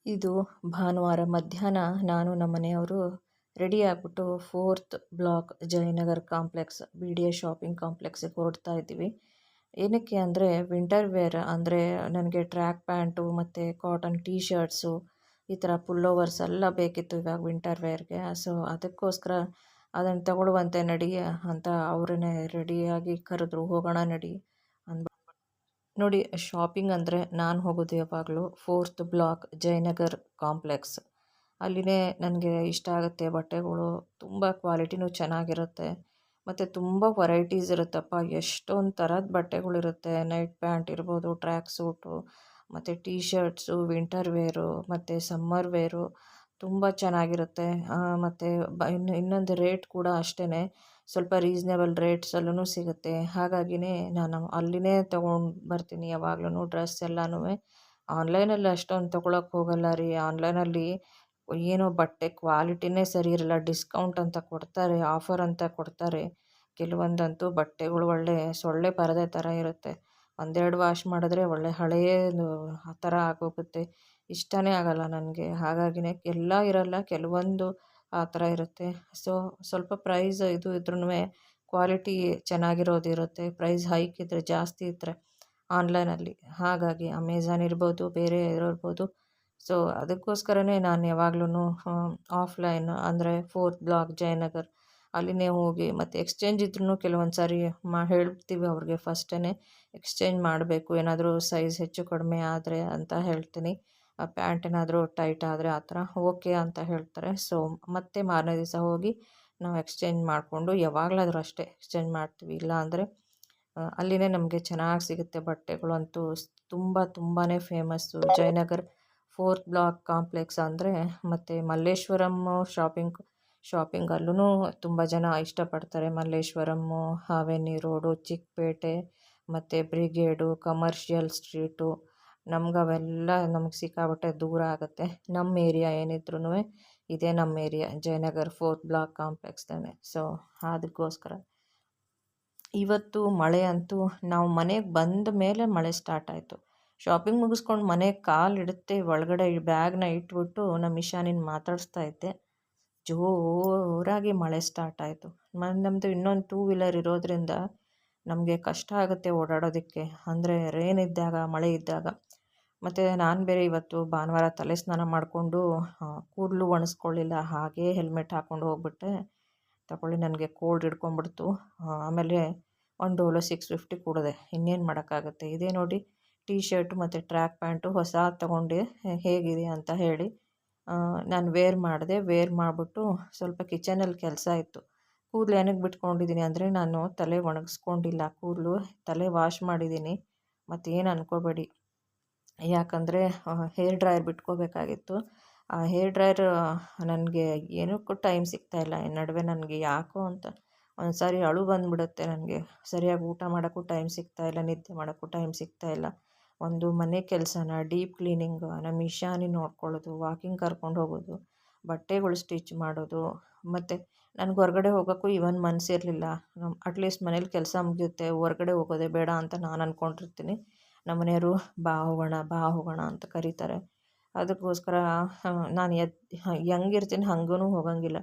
ಇದು ಭಾನುವಾರ ಮಧ್ಯಾಹ್ನ ನಾನು ನಮ್ಮ ಮನೆಯವರು ರೆಡಿ ಆಗಿಬಿಟ್ಟು 4th block Jayanagar complex BDA shopping ಕಾಂಪ್ಲೆಕ್ಸಿಗೆ ಹೊರಡ್ತಾ ಇದ್ದೀವಿ. ಏನಕ್ಕೆ ಅಂದರೆ ವಿಂಟರ್ ವೇರ್, ಅಂದರೆ ನನಗೆ ಟ್ರ್ಯಾಕ್ ಪ್ಯಾಂಟು ಮತ್ತು ಕಾಟನ್ ಟೀ ಶರ್ಟ್ಸು, ಈ ಥರ ಪುಲ್ಲೋವರ್ಸ್ ಎಲ್ಲ ಬೇಕಿತ್ತು ಇವಾಗ ವಿಂಟರ್ ವೇರ್ಗೆ. ಸೊ ಅದಕ್ಕೋಸ್ಕರ ಅದನ್ನು ತಗೊಳ್ಳುವಂತೆ ನಡಿ ಅಂತ ಅವರನ್ನೇ ರೆಡಿಯಾಗಿ ಕರೆದ್ರು. ಹೋಗೋಣ ನಡಿ ಅಂದ್ಬಿಟ್ಟು. ನೋಡಿ, ಶಾಪಿಂಗ್ ಅಂದರೆ ನಾನು ಹೋಗೋದು ಯಾವಾಗಲೂ 4th ಬ್ಲಾಕ್ ಜಯನಗರ್ ಕಾಂಪ್ಲೆಕ್ಸ್. ಅಲ್ಲಿನೇ ನನಗೆ ಇಷ್ಟ ಆಗುತ್ತೆ. ಬಟ್ಟೆಗಳು ತುಂಬ ಕ್ವಾಲಿಟಿನೂ ಚೆನ್ನಾಗಿರುತ್ತೆ ಮತ್ತು ತುಂಬ ವೆರೈಟೀಸ್ ಇರುತ್ತಪ್ಪ. ಎಷ್ಟೊಂದು ಥರದ ಬಟ್ಟೆಗಳಿರುತ್ತೆ. ನೈಟ್ ಪ್ಯಾಂಟ್ ಇರ್ಬೋದು, ಟ್ರ್ಯಾಕ್ ಸೂಟು ಮತ್ತು ಟೀ ಶರ್ಟ್ಸು, ವಿಂಟರ್ ವೇರು ಮತ್ತು ಸಮ್ಮರ್ ವೇರು ತುಂಬ ಚೆನ್ನಾಗಿರುತ್ತೆ. ಮತ್ತು ಇನ್ನೊಂದು ರೇಟ್ ಕೂಡ ಅಷ್ಟೇ, ಸ್ವಲ್ಪ ರೀಸ್ನೇಬಲ್ ರೇಟ್ಸಲ್ಲೂ ಸಿಗುತ್ತೆ. ಹಾಗಾಗಿನೇ ನಾನು ಅಲ್ಲಿನೇ ತೊಗೊಂಡು ಬರ್ತೀನಿ ಯಾವಾಗ್ಲೂ ಡ್ರೆಸ್ ಎಲ್ಲನೂ. ಆನ್ಲೈನಲ್ಲಿ ಅಷ್ಟೊಂದು ತೊಗೊಳಕ್ಕೆ ಹೋಗಲ್ಲ ರೀ. ಆನ್ಲೈನಲ್ಲಿ ಏನೋ ಬಟ್ಟೆ ಕ್ವಾಲಿಟಿನೇ ಸರಿ ಇರಲ್ಲ, ಡಿಸ್ಕೌಂಟ್ ಅಂತ ಕೊಡ್ತಾರೆ, ಆಫರ್ ಅಂತ ಕೊಡ್ತಾರೆ. ಕೆಲವೊಂದಂತೂ ಬಟ್ಟೆಗಳು ಒಳ್ಳೆ ಸೊಳ್ಳೆ ಪರದೆ ಥರ ಇರುತ್ತೆ. ಒಂದೆರಡು ವಾಶ್ ಮಾಡಿದ್ರೆ ಒಳ್ಳೆ ಹಳೆಯದು ಆ ಥರ ಆಗೋಗುತ್ತೆ. ಇಷ್ಟನೇ ಆಗಲ್ಲ ನನಗೆ. ಹಾಗಾಗಿನೇ ಎಲ್ಲ ಇರಲ್ಲ, ಕೆಲವೊಂದು ಆ ಥರ ಇರುತ್ತೆ. ಸೊ ಸ್ವಲ್ಪ ಪ್ರೈಸ್ ಇದು ಇದ್ರೂ ಕ್ವಾಲಿಟಿ ಚೆನ್ನಾಗಿರೋದಿರುತ್ತೆ. ಪ್ರೈಸ್ ಹೈಕ್ ಇದ್ದರೆ ಜಾಸ್ತಿ ಇದ್ದರೆ ಆನ್ಲೈನಲ್ಲಿ. ಹಾಗಾಗಿ ಅಮೆಝಾನ್ ಇರ್ಬೋದು, ಬೇರೆ ಇರ್ಬೋದು. ಸೊ ಅದಕ್ಕೋಸ್ಕರನೇ ನಾನು ಯಾವಾಗ್ಲೂ ಆಫ್ಲೈನ್ ಅಂದರೆ 4th ಬ್ಲಾಕ್ ಜಯನಗರ್ ಅಲ್ಲಿನೇ ಹೋಗಿ, ಮತ್ತು ಎಕ್ಸ್ಚೇಂಜ್ ಇದ್ರೂ ಕೆಲವೊಂದು ಸಾರಿ ಹೇಳ್ತೀವಿ ಅವ್ರಿಗೆ ಫಸ್ಟೇ ಎಕ್ಸ್ಚೇಂಜ್ ಮಾಡಬೇಕು, ಏನಾದರೂ ಸೈಜ್ ಹೆಚ್ಚು ಕಡಿಮೆ ಆದರೆ ಅಂತ ಹೇಳ್ತೀನಿ. ಪ್ಯಾಂಟ್ ಏನಾದರೂ ಟೈಟ್ ಆದರೆ ಆ ಥರ ಓಕೆ ಅಂತ ಹೇಳ್ತಾರೆ. ಸೊ ಮತ್ತೆ ಮಾರನೇ ದಿವಸ ಹೋಗಿ ನಾವು ಎಕ್ಸ್ಚೇಂಜ್ ಮಾಡಿಕೊಂಡು ಯಾವಾಗಲಾದರೂ ಅಷ್ಟೇ ಎಕ್ಸ್ಚೇಂಜ್ ಮಾಡ್ತೀವಿ. ಇಲ್ಲ ಅಂದರೆ ಅಲ್ಲಿನೇ ನಮಗೆ ಚೆನ್ನಾಗಿ ಸಿಗುತ್ತೆ ಬಟ್ಟೆಗಳು. ಅಂತೂ ತುಂಬಾ famous Jayanagar 4th block complex ಅಂದರೆ. ಮತ್ತು ಮಲ್ಲೇಶ್ವರಂ ಶಾಪಿಂಗ್ ಅಲ್ಲೂ ತುಂಬ ಜನ ಇಷ್ಟಪಡ್ತಾರೆ. ಮಲ್ಲೇಶ್ವರಮ್ಮು, ಹಾವೇರಿ ರೋಡು, ಚಿಕ್ಕಪೇಟೆ ಮತ್ತು ಬ್ರಿಗೇಡು, ಕಮರ್ಷಿಯಲ್ ಸ್ಟ್ರೀಟು, ಅವೆಲ್ಲ ನಮಗೆ ಸಿಕ್ಕಾಪಟ್ಟೆ ದೂರ ಆಗುತ್ತೆ. ನಮ್ಮ ಏರಿಯಾ ಏನಿದ್ರೂ ಇದೇ ನಮ್ಮ area, Jayanagar 4th block complex ತಾನೆ. ಸೊ ಅದಕ್ಕೋಸ್ಕರ ಇವತ್ತು ಮಳೆ ಅಂತೂ, ನಾವು ಮನೆಗೆ ಬಂದ ಮೇಲೆ ಮಳೆ ಸ್ಟಾರ್ಟ್ ಆಯಿತು. ಶಾಪಿಂಗ್ ಮುಗಿಸ್ಕೊಂಡು ಮನೆಗೆ ಕಾಲಿಡುತ್ತೆ ಒಳಗಡೆ ಬ್ಯಾಗ್ನ ಇಟ್ಬಿಟ್ಟು ನಮ್ಮ ಇಶಾನಿನ ಮಾತಾಡಿಸ್ತಾ ಇದ್ದೆ. ಜೋರಾಗಿ ಮಳೆ ಸ್ಟಾರ್ಟ್ ಆಯಿತು. ನಮ್ಮದು ಇನ್ನೊಂದು 2 ವೀಲರ್ ಇರೋದ್ರಿಂದ ನಮಗೆ ಕಷ್ಟ ಆಗುತ್ತೆ ಓಡಾಡೋದಕ್ಕೆ, ಅಂದರೆ ರೇನ್ ಇದ್ದಾಗ, ಮಳೆ ಇದ್ದಾಗ. ಮತ್ತು ನಾನು ಬೇರೆ ಇವತ್ತು ಭಾನುವಾರ ತಲೆ ಸ್ನಾನ ಮಾಡಿಕೊಂಡು ಕೂದಲು ಒಣಸ್ಕೊಳ್ಳಿಲ್ಲ, ಹಾಗೇ ಹೆಲ್ಮೆಟ್ ಹಾಕ್ಕೊಂಡು ಹೋಗ್ಬಿಟ್ಟೆ. ತಗೊಳ್ಳಿ, ನನಗೆ ಕೋಲ್ಡ್ ಹಿಡ್ಕೊಂಬಿಡ್ತು. ಆಮೇಲೆ ಒಂದು ಡೋಲೋ 650 ಕುಡಿದೆ. ಇನ್ನೇನು ಮಾಡೋಕ್ಕಾಗುತ್ತೆ. ಇದೇ ನೋಡಿ ಟೀ ಶರ್ಟು ಮತ್ತು ಟ್ರ್ಯಾಕ್ ಪ್ಯಾಂಟು ಹೊಸ ತೊಗೊಂಡೆ, ಹೇಗಿದೆ ಅಂತ ಹೇಳಿ ನಾನು ವೇರ್ ಮಾಡಿಬಿಟ್ಟು ಸ್ವಲ್ಪ ಕಿಚನಲ್ಲಿ ಕೆಲಸ ಇತ್ತು. ಕೂದಲು ಏನಕ್ಕೆ ಬಿಟ್ಕೊಂಡಿದ್ದೀನಿ ಅಂದರೆ, ನಾನು ತಲೆ ಒಣಗಿಸ್ಕೊಂಡಿಲ್ಲ, ತಲೆ ವಾಶ್ ಮಾಡಿದ್ದೀನಿ. ಮತ್ತು ಏನು ಅಂದ್ಕೋಬೇಡಿ, ಯಾಕಂದರೆ ಹೇರ್ ಡ್ರೈಯರ್ ಬಿಟ್ಕೋಬೇಕಾಗಿತ್ತು. ಆ ಹೇರ್ ಡ್ರೈಯರ್ ನನಗೆ ಏನಕ್ಕೂ ಟೈಮ್ ಸಿಗ್ತಾಯಿಲ್ಲ. ಈ ನಡುವೆ ನನಗೆ ಯಾಕೋ ಅಂತ ಒಂದು ಸಾರಿ ಅಳು ಬಂದುಬಿಡುತ್ತೆ. ನನಗೆ ಸರಿಯಾಗಿ ಊಟ ಮಾಡೋಕ್ಕೂ ಟೈಮ್ ಸಿಗ್ತಾಯಿಲ್ಲ, ನಿದ್ದೆ ಮಾಡೋಕ್ಕೂ ಟೈಮ್ ಸಿಗ್ತಾಯಿಲ್ಲ. ಒಂದು ಮನೆ ಕೆಲಸನ, ಡೀಪ್ ಕ್ಲೀನಿಂಗು, ನಮ್ಮ ಇಶಾನಿ ನೋಡ್ಕೊಳ್ಳೋದು, ವಾಕಿಂಗ್ ಕರ್ಕೊಂಡು ಹೋಗೋದು, ಬಟ್ಟೆಗಳು ಸ್ಟಿಚ್ ಮಾಡೋದು. ಮತ್ತು ನನಗೆ ಹೊರಗಡೆ ಹೋಗೋಕ್ಕೂ ಇವನ್ ಮನಸ್ಸಿರಲಿಲ್ಲ. ಅಟ್ಲೀಸ್ಟ್ ಮನೇಲಿ ಕೆಲಸ ಮುಗಿಯುತ್ತೆ, ಹೊರಗಡೆ ಹೋಗೋದೇ ಬೇಡ ಅಂತ ನಾನು ಅಂದ್ಕೊಂಡಿರ್ತೀನಿ. ನಮ್ಮ ಮನೆಯವರು ಬಾ ಹೋಗೋಣ ಅಂತ ಕರೀತಾರೆ. ಅದಕ್ಕೋಸ್ಕರ ನಾನು ಹೆಂಗಿರ್ತೀನಿ ಹಂಗೂ ಹೋಗಂಗಿಲ್ಲ.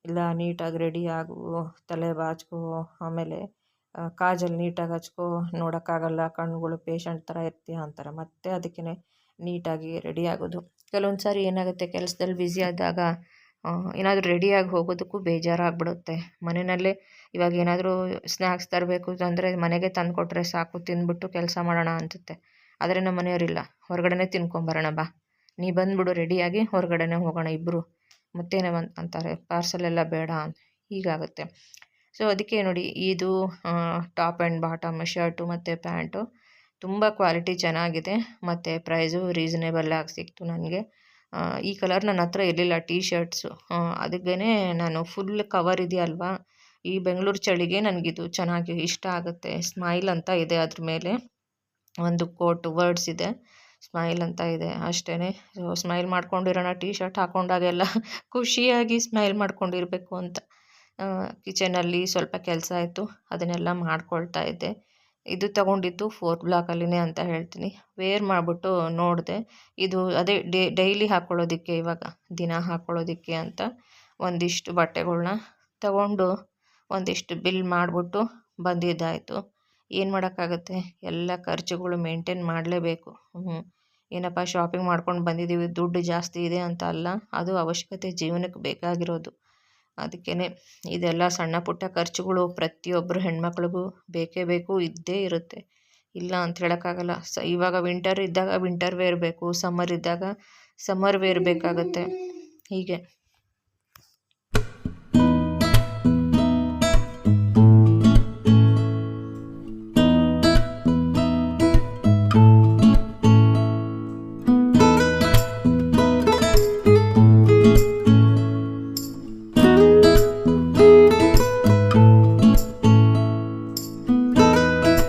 ಇಲ್ಲ, ನೀಟಾಗಿ ರೆಡಿ ಆಗು, ತಲೆ ಬಾಚ್ಕೋ, ಆಮೇಲೆ ಕಾಜಲ್ ನೀಟಾಗಿ ಹಚ್ಕೋ, ನೋಡೋಕ್ಕಾಗಲ್ಲ, ಕಣ್ಣುಗಳು ಪೇಷಂಟ್ ಥರ ಇರ್ತೀಯ ಅಂತಾರೆ. ಮತ್ತು ಅದಕ್ಕೆ ನೀಟಾಗಿ ರೆಡಿ ಆಗೋದು. ಕೆಲವೊಂದು ಸಾರಿ ಏನಾಗುತ್ತೆ, ಕೆಲಸದಲ್ಲಿ ಬ್ಯುಸಿ ಆದಾಗ ಏನಾದರೂ ರೆಡಿಯಾಗಿ ಹೋಗೋದಕ್ಕೂ ಬೇಜಾರಾಗ್ಬಿಡುತ್ತೆ. ಮನೆಯಲ್ಲೇ ಇವಾಗ ಏನಾದರೂ ಸ್ನ್ಯಾಕ್ಸ್ ತರಬೇಕು ಅಂದರೆ ಮನೆಗೆ ತಂದು ಕೊಟ್ಟರೆ ಸಾಕು, ತಿಂದ್ಬಿಟ್ಟು ಕೆಲಸ ಮಾಡೋಣ ಅನಿಸುತ್ತೆ. ಆದರೆ ನಮ್ಮ ಮನೆಯವರಿಲ್ಲ, ಹೊರಗಡೆನೇ ತಿನ್ಕೊಂಬರೋಣ ಬಾ, ನೀ ಬಂದುಬಿಡು ರೆಡಿಯಾಗಿ, ಹೊರಗಡೆನೇ ಹೋಗೋಣ ಇಬ್ಬರು, ಮತ್ತೇನೇ ಅಂತಾರೆ, ಪಾರ್ಸಲೆಲ್ಲ ಬೇಡ ಅಂತ ಹೀಗಾಗುತ್ತೆ. ಸೊ ಅದಕ್ಕೆ ನೋಡಿ, ಇದು ಟಾಪ್ ಆ್ಯಂಡ್ ಬಾಟಮ್ ಶರ್ಟು ಮತ್ತು ಪ್ಯಾಂಟು ತುಂಬ ಕ್ವಾಲಿಟಿ ಚೆನ್ನಾಗಿದೆ, ಮತ್ತು ಪ್ರೈಸು ರೀಸನೇಬಲ್ ಆಗಿ ಸಿಕ್ತು ನನಗೆ. ಈ ಕಲರ್ ನನ್ನ ಹತ್ರ ಇರಲಿಲ್ಲ ಟೀ ಶರ್ಟ್ಸು, ಅದಕ್ಕೇ ನಾನು ಫುಲ್ ಕವರ್ ಇದೆಯಲ್ವಾ, ಈ ಬೆಂಗಳೂರು ಚಳಿಗೆ ನನಗಿದು ಚೆನ್ನಾಗಿ ಇಷ್ಟ ಆಗುತ್ತೆ. ಸ್ಮೈಲ್ ಅಂತ ಇದೆ, ಅದ್ರ ಮೇಲೆ ಒಂದು ಕೋಟ್ ವರ್ಡ್ಸ್ ಇದೆ, ಸ್ಮೈಲ್ ಅಂತ ಇದೆ ಅಷ್ಟೇ. ಸೊ ಸ್ಮೈಲ್ ಮಾಡ್ಕೊಂಡಿರೋಣ, ಟೀ ಶರ್ಟ್ ಹಾಕ್ಕೊಂಡಾಗೆಲ್ಲ ಖುಷಿಯಾಗಿ ಸ್ಮೈಲ್ ಮಾಡ್ಕೊಂಡಿರಬೇಕು ಅಂತ. ಕಿಚನಲ್ಲಿ ಸ್ವಲ್ಪ ಕೆಲಸ ಇತ್ತು, ಅದನ್ನೆಲ್ಲ ಮಾಡ್ಕೊಳ್ತಾ ಇದ್ದೆ. ಇದು ತೊಗೊಂಡಿದ್ದು 4th ಬ್ಲಾಕಲ್ಲಿನೇ ಅಂತ ಹೇಳ್ತೀನಿ. ವೇರ್ ಮಾಡಿಬಿಟ್ಟು ನೋಡಿದೆ, ಇದು ಅದೇ ಡೈಲಿ ಹಾಕ್ಕೊಳ್ಳೋದಕ್ಕೆ, ಇವಾಗ ದಿನ ಹಾಕ್ಕೊಳ್ಳೋದಕ್ಕೆ ಅಂತ ಒಂದಿಷ್ಟು ಬಟ್ಟೆಗಳ್ನ ತಗೊಂಡು ಒಂದಿಷ್ಟು ಬಿಲ್ ಮಾಡಿಬಿಟ್ಟು ಬಂದಿದ್ದಾಯಿತು. ಏನು ಮಾಡೋಕ್ಕಾಗುತ್ತೆ, ಎಲ್ಲ ಖರ್ಚುಗಳು ಮೇಂಟೈನ್ ಮಾಡಲೇಬೇಕು. ಏನಪ್ಪ ಶಾಪಿಂಗ್ ಮಾಡ್ಕೊಂಡು ಬಂದಿದ್ದೀವಿ, ದುಡ್ಡು ಜಾಸ್ತಿ ಇದೆ ಅಂತ ಅಲ್ಲ, ಅದು ಅವಶ್ಯಕತೆ, ಜೀವನಕ್ಕೆ ಬೇಕಾಗಿರೋದು. ಅದಕ್ಕೇ ಇದೆಲ್ಲ ಸಣ್ಣ ಪುಟ್ಟ ಖರ್ಚುಗಳು ಪ್ರತಿಯೊಬ್ಬರು ಹೆಣ್ಮಕ್ಳಿಗೂ ಬೇಕೇ ಬೇಕು, ಇದ್ದೇ ಇರುತ್ತೆ, ಇಲ್ಲ ಅಂತ ಹೇಳೋಕ್ಕಾಗಲ್ಲ. ಇವಾಗ ವಿಂಟರ್ ಇದ್ದಾಗ ವಿಂಟರ್ ವೇರ್ ಬೇಕು, ಸಮ್ಮರ್ ಇದ್ದಾಗ ಸಮ್ಮರ್ ವೇರ್ ಬೇಕಾಗುತ್ತೆ, ಹೀಗೆ